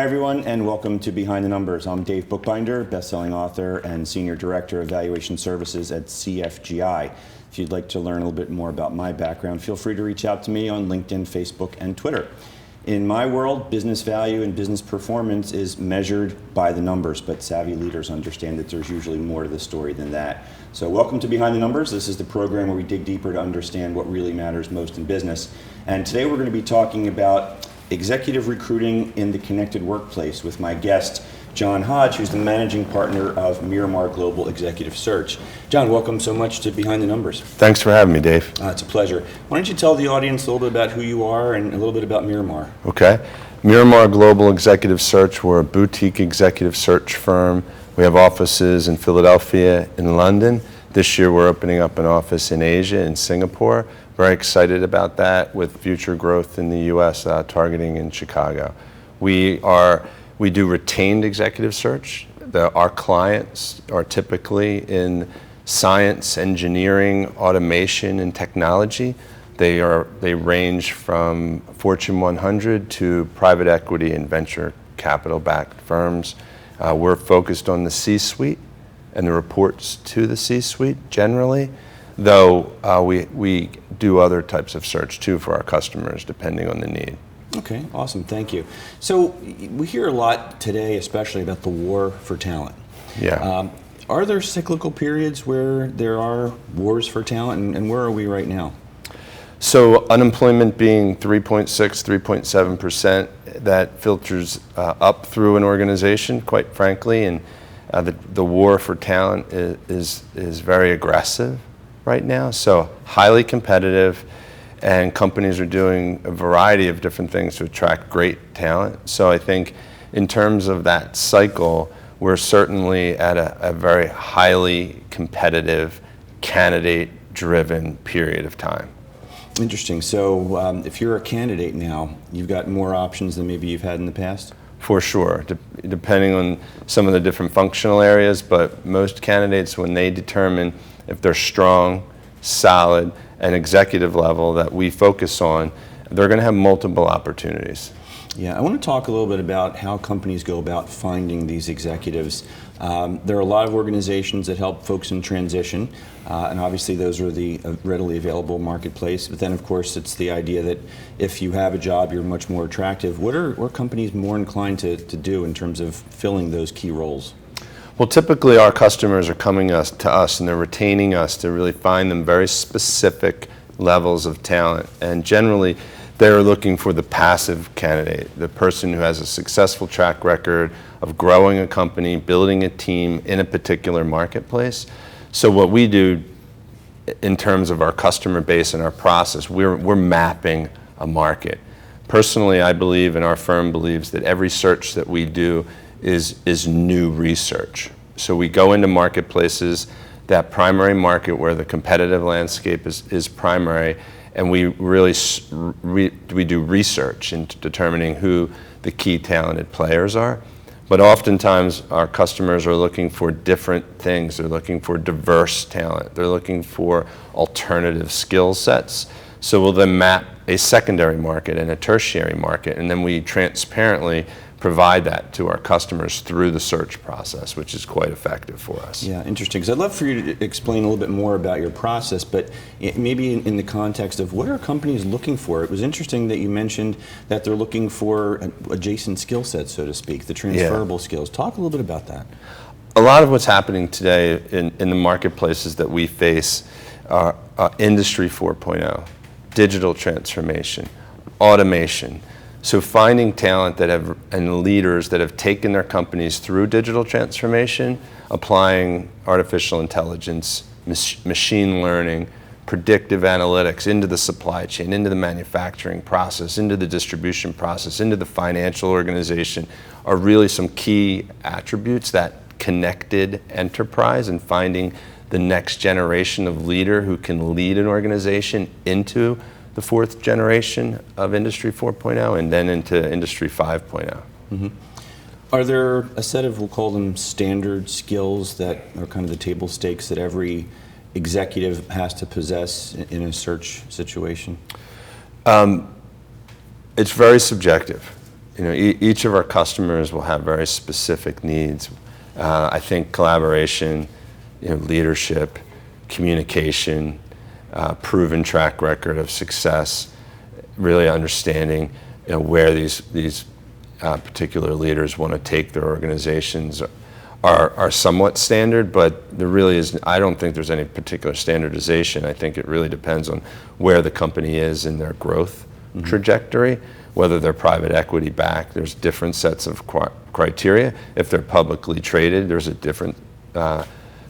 everyone, and welcome to Behind the Numbers. I'm Dave Bookbinder, best-selling author and Senior Director of Valuation Services at CFGI. If you'd like to learn a little bit more about my background, feel free to reach out to me on LinkedIn, Facebook, and Twitter. In my world, business value and business performance is measured by the numbers, but savvy leaders understand that there's usually more to the story than that. So welcome to Behind the Numbers. This is the program where we dig deeper to understand what really matters most in business. And today we're going to be talking about executive recruiting in the connected workplace with my guest, John Hodge, who's the managing partner of Miramar Global Executive Search. John, welcome so much to Behind the Numbers. Thanks for having me, Dave. It's a pleasure. Why don't you tell the audience a little bit about who you are and a little bit about Miramar? Okay. Miramar Global Executive Search, we're a boutique executive search firm. We have offices in Philadelphia and London. This year we're opening up an office in Asia, in Singapore. Very excited about that with future growth in the U.S., targeting in Chicago. We do retained executive search. Our clients are typically in science, engineering, automation, and technology. They range from Fortune 100 to private equity and venture capital-backed firms. We're focused on the C-suite and the reports to the C-suite generally, though we do other types of search too for our customers depending on the need. Okay, awesome, thank you. So we hear a lot today, especially about the war for talent. Yeah. Are there cyclical periods where there are wars for talent, and where are we right now? So unemployment being 3.6, 3.7%, that filters up through an organization, quite frankly, and the war for talent is very aggressive right now, so highly competitive, and companies are doing a variety of different things to attract great talent. So I think in terms of that cycle, we're certainly at a very highly competitive, candidate-driven period of time. Interesting. So if you're a candidate now, you've got more options than maybe you've had in the past? For sure, depending on some of the different functional areas, but most candidates, when they determine if they're strong, solid, and executive level that we focus on, they're going to have multiple opportunities. Yeah, I want to talk a little bit about how companies go about finding these executives. There are a lot of organizations that help folks in transition, and obviously those are the readily available marketplace. But then, of course, it's the idea that if you have a job, you're much more attractive. What are companies more inclined to do in terms of filling those key roles? Well, typically our customers are coming to us and they're retaining us to really find them very specific levels of talent. And generally, they're looking for the passive candidate, the person who has a successful track record of growing a company, building a team in a particular marketplace. So what we do in terms of our customer base and our process, we're mapping a market. Personally, I believe, and our firm believes, that every search that we do is new research. So we go into marketplaces, that primary market where the competitive landscape is primary, and we really we do research into determining who the key talented players are. But oftentimes our customers are looking for different things. They're looking for diverse talent. They're looking for alternative skill sets. So we'll then map a secondary market and a tertiary market, and then we transparently provide that to our customers through the search process, which is quite effective for us. Yeah, interesting. Because I'd love for you to explain a little bit more about your process, but maybe in the context of what are companies looking for? It was interesting that you mentioned that they're looking for adjacent skill sets, so to speak, the transferable skills. Talk a little bit about that. A lot of what's happening today in the marketplaces that we face are Industry 4.0, digital transformation, automation. So finding talent and leaders that have taken their companies through digital transformation, applying artificial intelligence, machine learning, predictive analytics into the supply chain, into the manufacturing process, into the distribution process, into the financial organization, are really some key attributes that connected enterprise and finding the next generation of leader who can lead an organization into the fourth generation of Industry 4.0 and then into Industry 5.0. Mm-hmm. Are there a set of, we'll call them standard skills that are kind of the table stakes that every executive has to possess in a search situation? It's very subjective. Each of our customers will have very specific needs. I think collaboration, leadership, communication, proven track record of success, really understanding where these particular leaders want to take their organizations are somewhat standard, but there really is, I don't think there's any particular standardization. I think it really depends on where the company is in their growth trajectory, whether they're private equity backed, there's different sets of criteria. If they're publicly traded, there's a different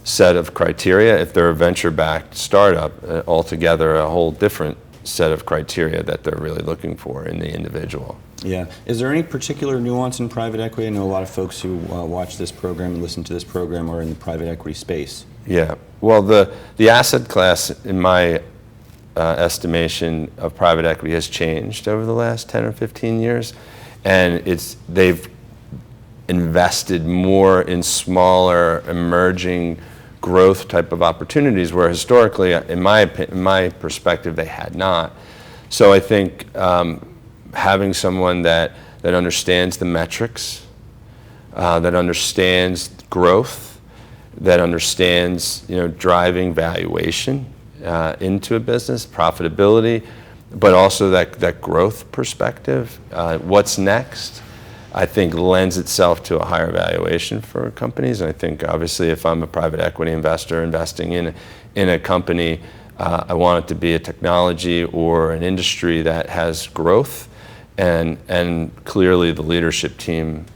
set of criteria. If they're a venture-backed startup, altogether a whole different set of criteria that they're really looking for in the individual. Yeah. Is there any particular nuance in private equity? I know a lot of folks who watch this program and listen to this program are in the private equity space. Yeah. Well, the asset class, in my estimation of private equity, has changed over the last 10 or 15 years, and they've invested more in smaller, emerging growth type of opportunities, where historically, in my perspective, they had not. So I think having someone that understands the metrics, that understands growth, that understands driving valuation into a business, profitability, but also that growth perspective, what's next, I think lends itself to a higher valuation for companies. And I think obviously if I'm a private equity investor investing in a company, I want it to be a technology or an industry that has growth, and clearly the leadership team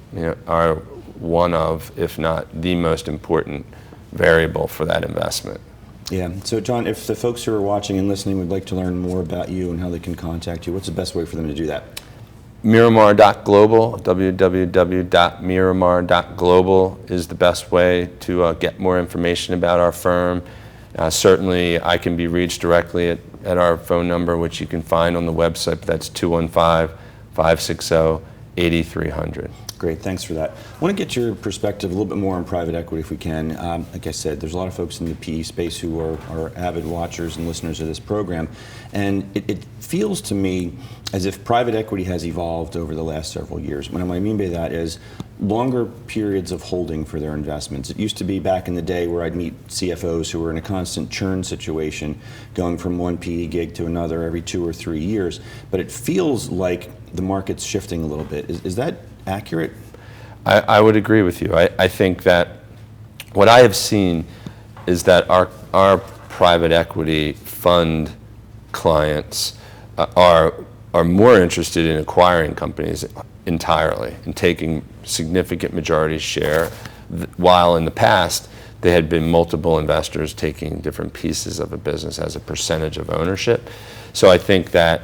are one of, if not the most important variable for that investment. Yeah. So John, if the folks who are watching and listening would like to learn more about you and how they can contact you, what's the best way for them to do that? Miramar.global, www.miramar.global is the best way to get more information about our firm. Certainly, I can be reached directly at our phone number, which you can find on the website. That's 215-560-8300. Great, thanks for that. I want to get your perspective a little bit more on private equity if we can. Like I said, there's a lot of folks in the PE space who are avid watchers and listeners of this program, and it feels to me as if private equity has evolved over the last several years. What I mean by that is longer periods of holding for their investments. It used to be back in the day where I'd meet CFOs who were in a constant churn situation, going from one PE gig to another every 2 or 3 years, but it feels like the market's shifting a little bit. Is that accurate? I would agree with you. I think that what I have seen is that our private equity fund clients are more interested in acquiring companies entirely and taking significant majority share, while in the past they had been multiple investors taking different pieces of a business as a percentage of ownership. So I think that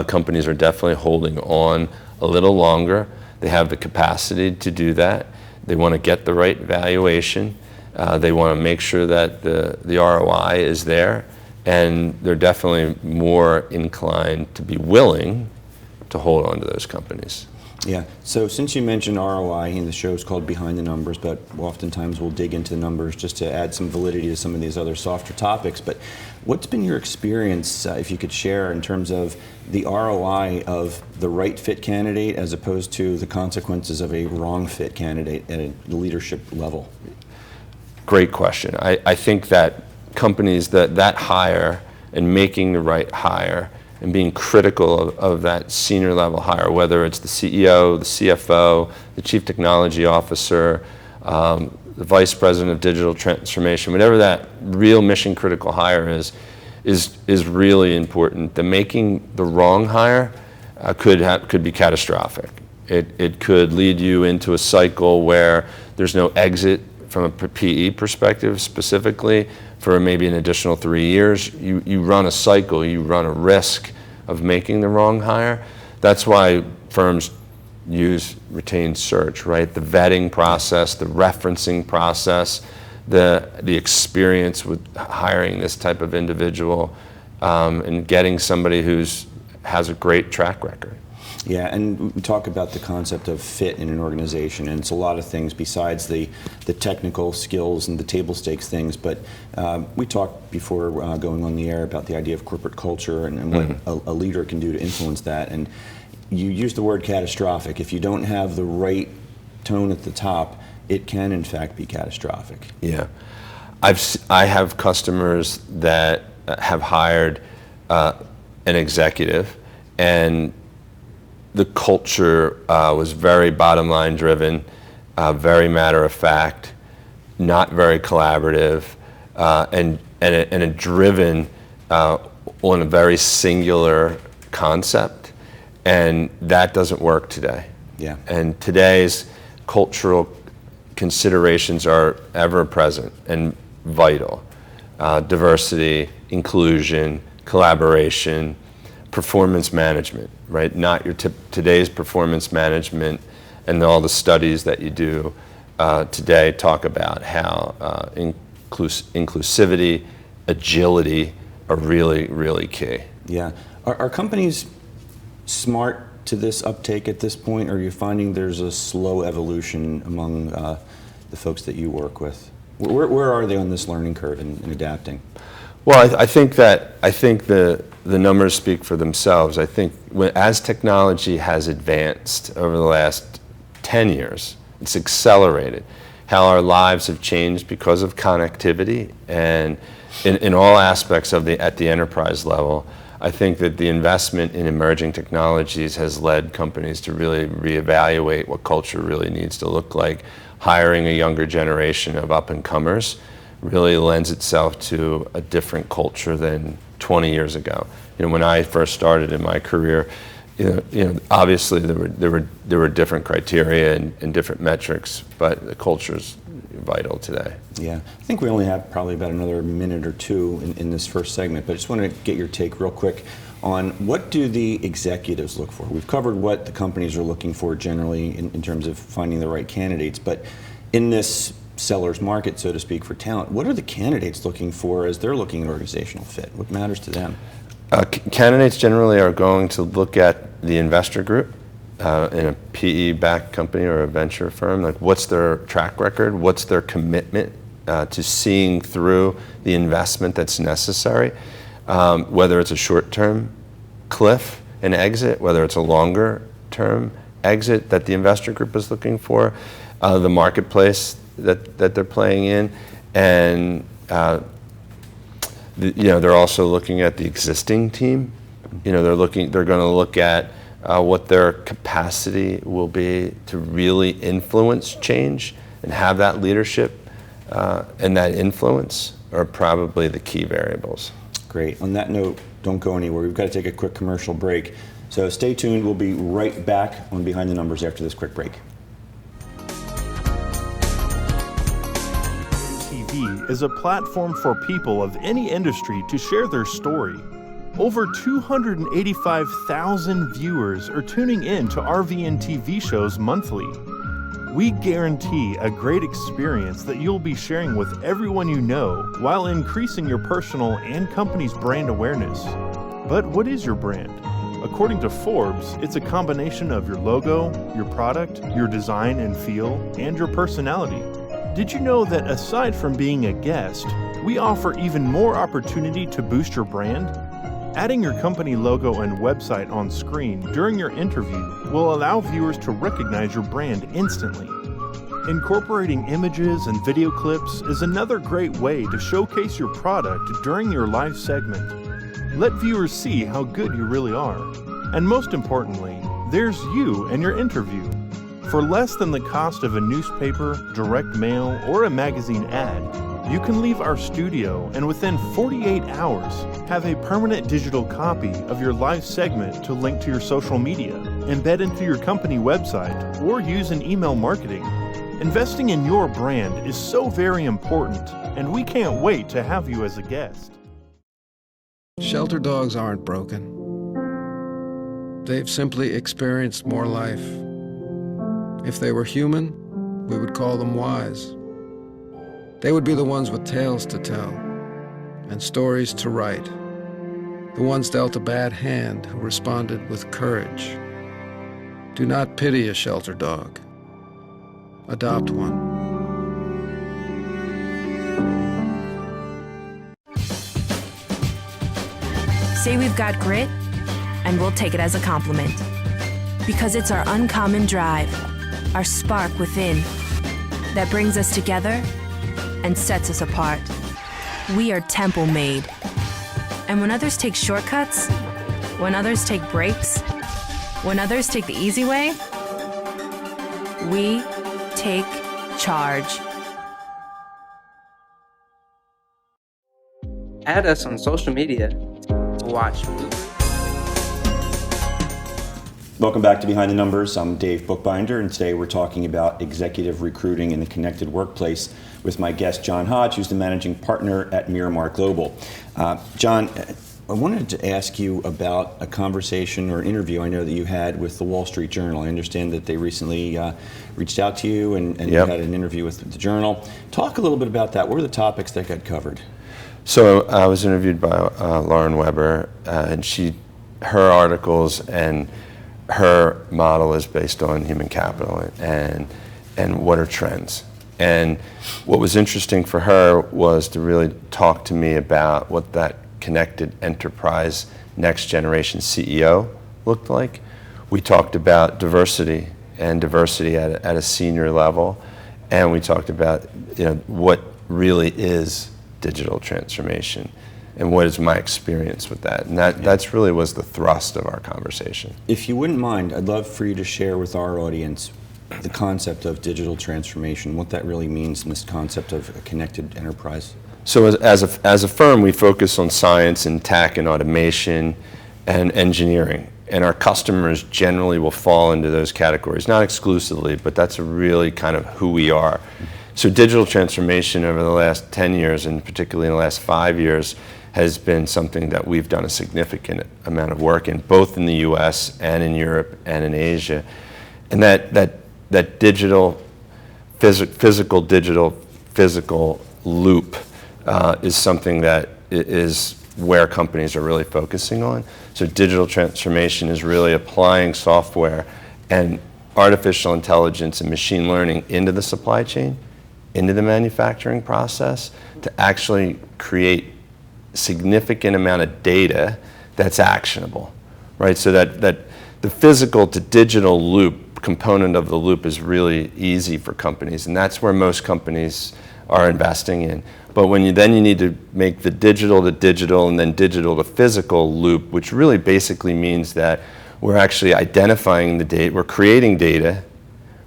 companies are definitely holding on a little longer. They have the capacity to do that. They want to get the right valuation. They want to make sure that the ROI is there, and they're definitely more inclined to be willing to hold on to those companies. Yeah, so since you mentioned ROI, and the show's called Behind the Numbers, but oftentimes we'll dig into the numbers just to add some validity to some of these other softer topics, but what's been your experience, if you could share, in terms of the ROI of the right fit candidate as opposed to the consequences of a wrong fit candidate at a leadership level? Great question. I think that companies that hire and making the right hire and being critical of that senior level hire, whether it's the CEO, the CFO, the Chief Technology Officer, the Vice President of Digital Transformation, whatever that real mission critical hire is really important. The making the wrong hire could be catastrophic. It could lead you into a cycle where there's no exit from a PE perspective specifically for maybe an additional 3 years. You run a cycle, you run a risk of making the wrong hire. That's why firms use retained search, right? The vetting process, the referencing process, the experience with hiring this type of individual, and getting somebody has a great track record. Yeah, and we talk about the concept of fit in an organization, and it's a lot of things besides the technical skills and the table stakes things, but we talked before going on the air about the idea of corporate culture and what a leader can do to influence that. And you use the word catastrophic. If you don't have the right tone at the top, it can in fact be catastrophic. Yeah. I have customers that have hired an executive, and the culture was very bottom line driven, very matter of fact, not very collaborative, and driven on a very singular concept, and that doesn't work today. Yeah. And today's cultural considerations are ever present and vital. Diversity, inclusion, collaboration, performance management, right? Not your today's performance management, and all the studies that you do today talk about how inclusivity, agility are really, really key. Yeah. Are companies smart to this uptake at this point, or are you finding there's a slow evolution among the folks that you work with? Where are they on this learning curve in adapting? Well, I think the numbers speak for themselves. I think as technology has advanced over the last 10 years, it's accelerated. How our lives have changed because of connectivity, and in all aspects of at the enterprise level, I think that the investment in emerging technologies has led companies to really reevaluate what culture really needs to look like. Hiring a younger generation of up-and-comers really lends itself to a different culture than 20 years ago. When I first started in my career, obviously there were different criteria and different metrics, but the culture is vital today. Yeah, I think we only have probably about another minute or two in this first segment, but I just want to get your take real quick on what do the executives look for? We've covered what the companies are looking for generally in terms of finding the right candidates, but in this seller's market, so to speak, for talent, what are the candidates looking for as they're looking at organizational fit? What matters to them? Candidates generally are going to look at the investor group in a PE-backed company or a venture firm. Like, what's their track record? What's their commitment to seeing through the investment that's necessary? Whether it's a short-term cliff and exit, whether it's a longer-term exit that the investor group is looking for, the marketplace that they're playing in, and they're also looking at the existing team. They're going to look at what their capacity will be to really influence change and have that leadership and that influence are probably the key variables. Great. On that note, don't go anywhere. We've got to take a quick commercial break. So stay tuned. We'll be right back on Behind the Numbers after this quick break. TV is a platform for people of any industry to share their story. Over 285,000 viewers are tuning in to RVN TV shows monthly. We guarantee a great experience that you'll be sharing with everyone you know while increasing your personal and company's brand awareness. But what is your brand? According to Forbes, it's a combination of your logo, your product, your design and feel, and your personality. Did you know that aside from being a guest, we offer even more opportunity to boost your brand? Adding your company logo and website on screen during your interview will allow viewers to recognize your brand instantly. Incorporating images and video clips is another great way to showcase your product during your live segment. Let viewers see how good you really are. And most importantly, there's you and your interview. For less than the cost of a newspaper, direct mail, or a magazine ad, you can leave our studio and within 48 hours have a permanent digital copy of your live segment to link to your social media, embed into your company website, or use in email marketing. Investing in your brand is so very important, and we can't wait to have you as a guest. Shelter dogs aren't broken. They've simply experienced more life. If they were human, we would call them wise. They would be the ones with tales to tell and stories to write, the ones dealt a bad hand who responded with courage. Do not pity a shelter dog. Adopt one. Say we've got grit, and we'll take it as a compliment. Because it's our uncommon drive, our spark within, that brings us together and sets us apart. We are temple made. And when others take shortcuts, when others take breaks, when others take the easy way, we take charge. Add us on social media to watch. Welcome back to Behind the Numbers. I'm Dave Bookbinder, and today we're talking about executive recruiting in the connected workplace with my guest, John Hodge, who's the managing partner at Miramar Global. John, I wanted to ask you about a conversation or an interview I know that you had with the Wall Street Journal. I understand that they recently reached out to you and you had an interview with the Journal. Talk a little bit about that. What were the topics that got covered? So I was interviewed by Lauren Weber, and her articles and her model is based on human capital and what are trends. And what was interesting for her was to really talk to me about what that connected enterprise next generation CEO looked like. We talked about diversity and diversity at a senior level, and we talked about what really is digital transformation and what is my experience with that. And that's really was the thrust of our conversation. If you wouldn't mind, I'd love for you to share with our audience the concept of digital transformation, what that really means in this concept of a connected enterprise. So as a firm, we focus on science and tech and automation and engineering. And our customers generally will fall into those categories, not exclusively, but that's really kind of who we are. So digital transformation over the last 10 years, and particularly in the last 5 years, has been something that we've done a significant amount of work in, both in the US and in Europe and in Asia. And that digital, physical loop is something that is where companies are really focusing on. So digital transformation is really applying software and artificial intelligence and machine learning into the supply chain, into the manufacturing process, to actually create significant amount of data that's actionable, right? So that the physical to digital loop component of the loop is really easy for companies, and that's where most companies are investing in. But when you need to make the digital to digital and then digital to physical loop, which really basically means that we're actually identifying the data, we're creating data,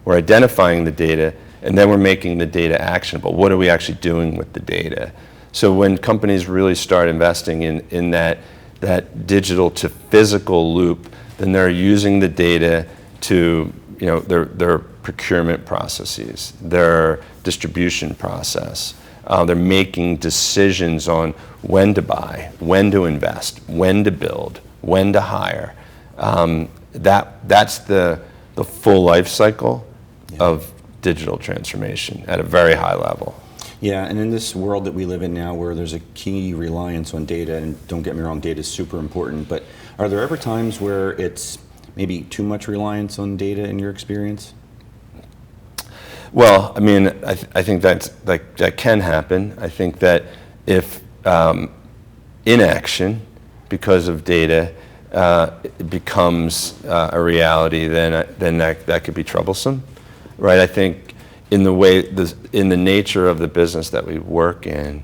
we're identifying the data, and then we're making the data actionable. What are we actually doing with the data? So when companies really start investing in that digital to physical loop, then they're using the data to their procurement processes, their distribution process. They're making decisions on when to buy, when to invest, when to build, when to hire. That's the full life cycle of digital transformation at a very high level. Yeah, and in this world that we live in now where there's a key reliance on data, and don't get me wrong, data is super important, but are there ever times where it's maybe too much reliance on data in your experience? Well, I mean, I think that can happen. I think that if inaction because of data it becomes a reality, then that could be troublesome, right? I think in the nature of the business that we work in,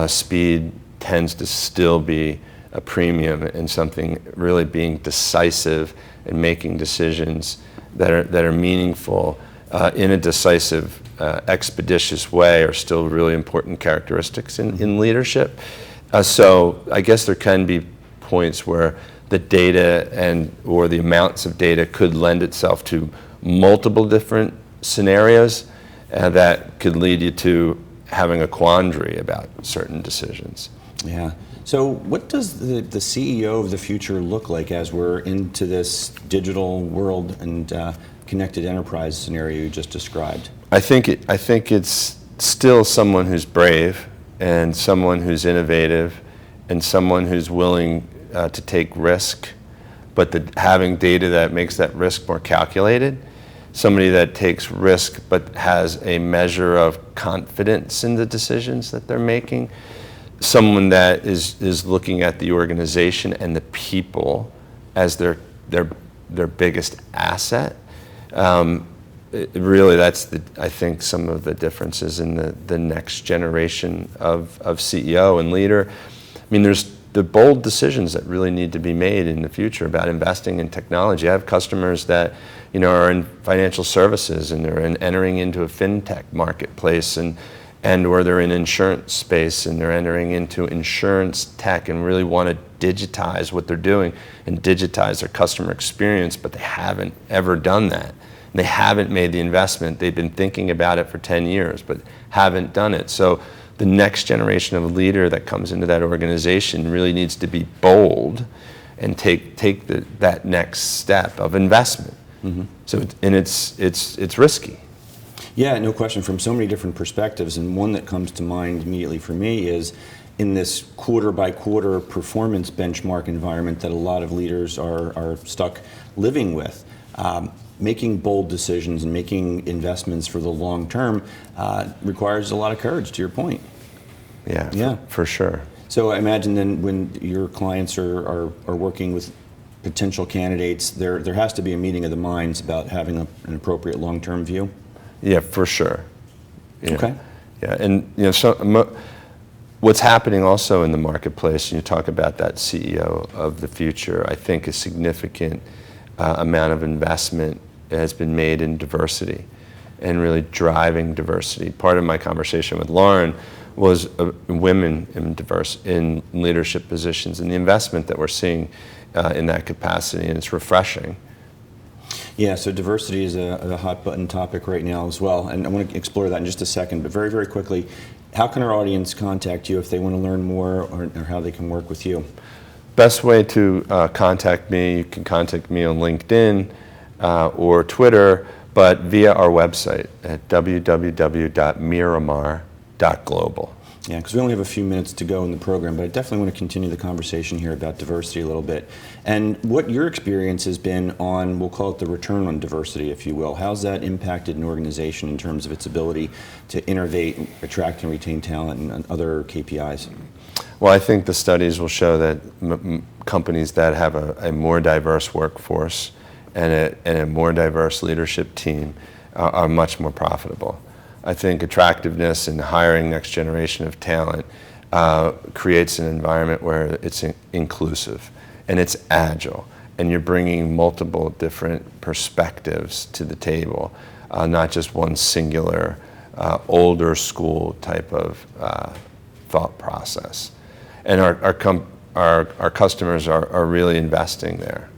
speed tends to still be a premium, and something really being decisive and making decisions that are meaningful in a decisive, expeditious way are still really important characteristics in leadership. So I guess there can be points where the data or the amounts of data could lend itself to multiple different scenarios that could lead you to having a quandary about certain decisions. Yeah. So what does the CEO of the future look like as we're into this digital world and connected enterprise scenario you just described? I think it's still someone who's brave and someone who's innovative and someone who's willing to take risk, but having data that makes that risk more calculated. Somebody that takes risk but has a measure of confidence in the decisions that they're making. Someone that is looking at the organization and the people as their their biggest asset. Really, that's I think some of the differences in the next generation of CEO and leader. I mean, there's the bold decisions that really need to be made in the future about investing in technology. I have customers that, are in financial services and they're entering into a fintech marketplace and or they're in insurance space and they're entering into insurance tech and really want to digitize what they're doing and digitize their customer experience, but they haven't ever done that. And they haven't made the investment. They've been thinking about it for 10 years, but haven't done it. So the next generation of leader that comes into that organization really needs to be bold and take that next step of investment. Mm-hmm. So it's risky. Yeah, no question, from so many different perspectives, and one that comes to mind immediately for me is in this quarter by quarter performance benchmark environment that a lot of leaders are stuck living with. Making bold decisions and making investments for the long term requires a lot of courage, to your point. Yeah, for sure. So I imagine then when your clients are working with potential candidates, there has to be a meeting of the minds about having an appropriate long-term view. Yeah, for sure. Yeah. Okay. Yeah, and what's happening also in the marketplace, and you talk about that CEO of the future, I think a significant amount of investment has been made in diversity and really driving diversity. Part of my conversation with Lauren was women in leadership positions and the investment that we're seeing in that capacity, and it's refreshing. Yeah, so diversity is a hot button topic right now as well, and I want to explore that in just a second, but very, very quickly, how can our audience contact you if they want to learn more or how they can work with you? Best way to contact me, you can contact me on LinkedIn or Twitter, but via our website at www.miramar.global. Yeah, because we only have a few minutes to go in the program, but I definitely want to continue the conversation here about diversity a little bit. And what your experience has been on, we'll call it the return on diversity, if you will. How's that impacted an organization in terms of its ability to innovate, attract and retain talent, and other KPIs? Well, I think the studies will show that companies that have a more diverse workforce and a more diverse leadership team are much more profitable. I think attractiveness and hiring next generation of talent creates an environment where it's inclusive and it's agile, and you're bringing multiple different perspectives to the table, not just one singular older school type of thought process. And our customers are really investing there.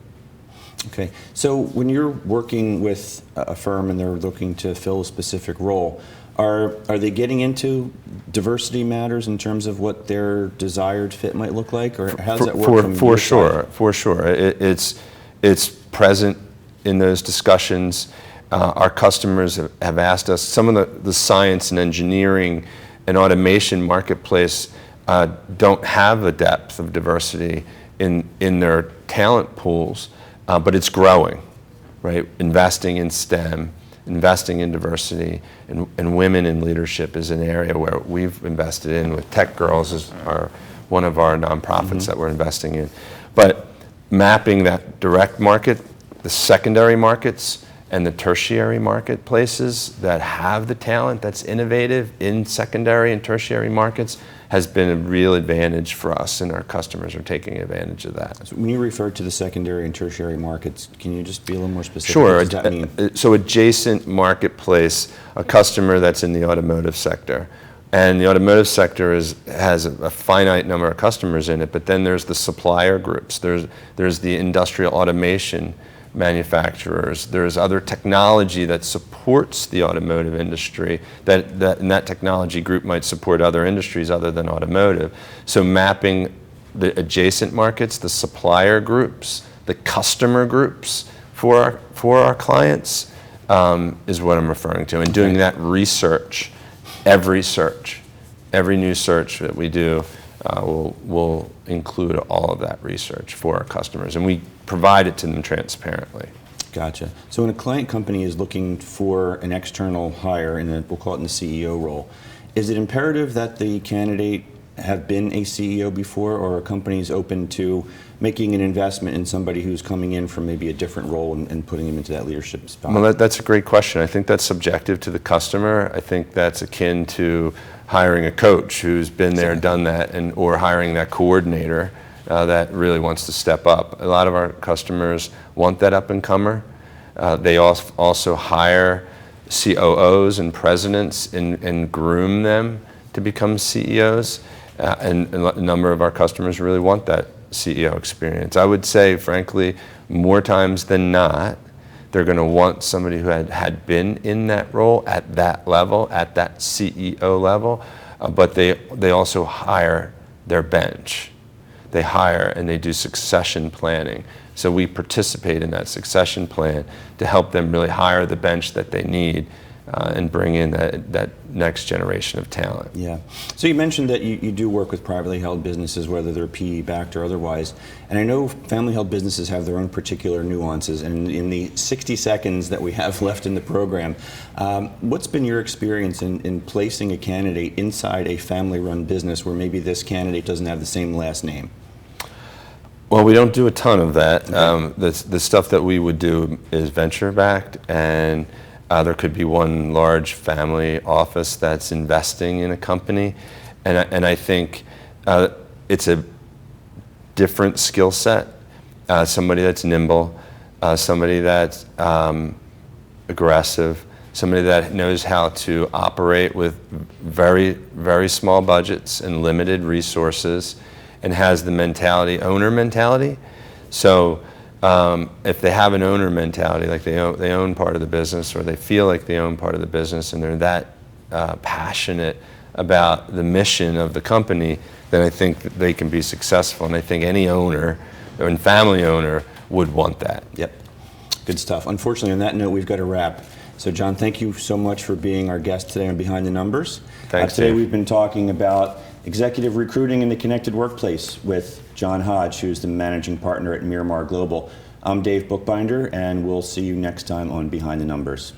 Okay, so when you're working with a firm and they're looking to fill a specific role, are they getting into diversity matters in terms of what their desired fit might look like, or how does that work? For sure. It's present in those discussions. Our customers have asked us. Some of the science and engineering and automation marketplace don't have a depth of diversity in their talent pools. But it's growing, right? Investing in STEM, investing in diversity, and women in leadership is an area where we've invested in with Tech Girls is one of our nonprofits that we're investing in. But mapping that direct market, the secondary markets, and the tertiary marketplaces that have the talent that's innovative in secondary and tertiary markets has been a real advantage for us, and our customers are taking advantage of that. So when you refer to the secondary and tertiary markets, can you just be a little more specific? Sure. What does that mean? So adjacent marketplace, a customer that's in the automotive sector. And the automotive sector has a finite number of customers in it, but then there's the supplier groups. There's the industrial automation manufacturers. There's other technology that supports the automotive industry and that technology group might support other industries other than automotive. So mapping the adjacent markets, the supplier groups, the customer groups for our clients is what I'm referring to, and doing that research. Every new search that we do will include all of that research for our customers, and we provide it to them transparently. Gotcha. So when a client company is looking for an external hire, we'll call it in the CEO role, is it imperative that the candidate have been a CEO before, or are companies open to making an investment in somebody who's coming in from maybe a different role and putting them into that leadership spot? Well, that's a great question. I think that's subjective to the customer. I think that's akin to hiring a coach who's been there and done that, or hiring that coordinator that really wants to step up. A lot of our customers want that up-and-comer. They also hire COOs and presidents and groom them to become CEOs. And a number of our customers really want that CEO experience. I would say, frankly, more times than not, they're going to want somebody who had been in that role at that level, at that CEO level, but they also hire their bench. They hire and they do succession planning. So we participate in that succession plan to help them really hire the bench that they need and bring in that next generation of talent. Yeah. So you mentioned that you do work with privately held businesses, whether they're PE backed or otherwise. And I know family held businesses have their own particular nuances. And in the 60 seconds that we have left in the program, what's been your experience in placing a candidate inside a family run business where maybe this candidate doesn't have the same last name? Well, we don't do a ton of that. Okay. The stuff that we would do is venture backed, and there could be one large family office that's investing in a company, and I think it's a different skill set. Somebody that's nimble, somebody that's aggressive, somebody that knows how to operate with very, very small budgets and limited resources, and has the mentality, owner mentality. So if they have an owner mentality, like they own part of the business, or they feel like they own part of the business, and they're that passionate about the mission of the company, then I think that they can be successful. And I think any owner, or family owner, would want that. Yep. Good stuff. Unfortunately, on that note, we've got to wrap. So John, thank you so much for being our guest today on Behind the Numbers. Thanks, today Dave. We've been talking about executive recruiting in the connected workplace with John Hodge, who's the managing partner at Miramar Global. I'm Dave Bookbinder, and we'll see you next time on Behind the Numbers.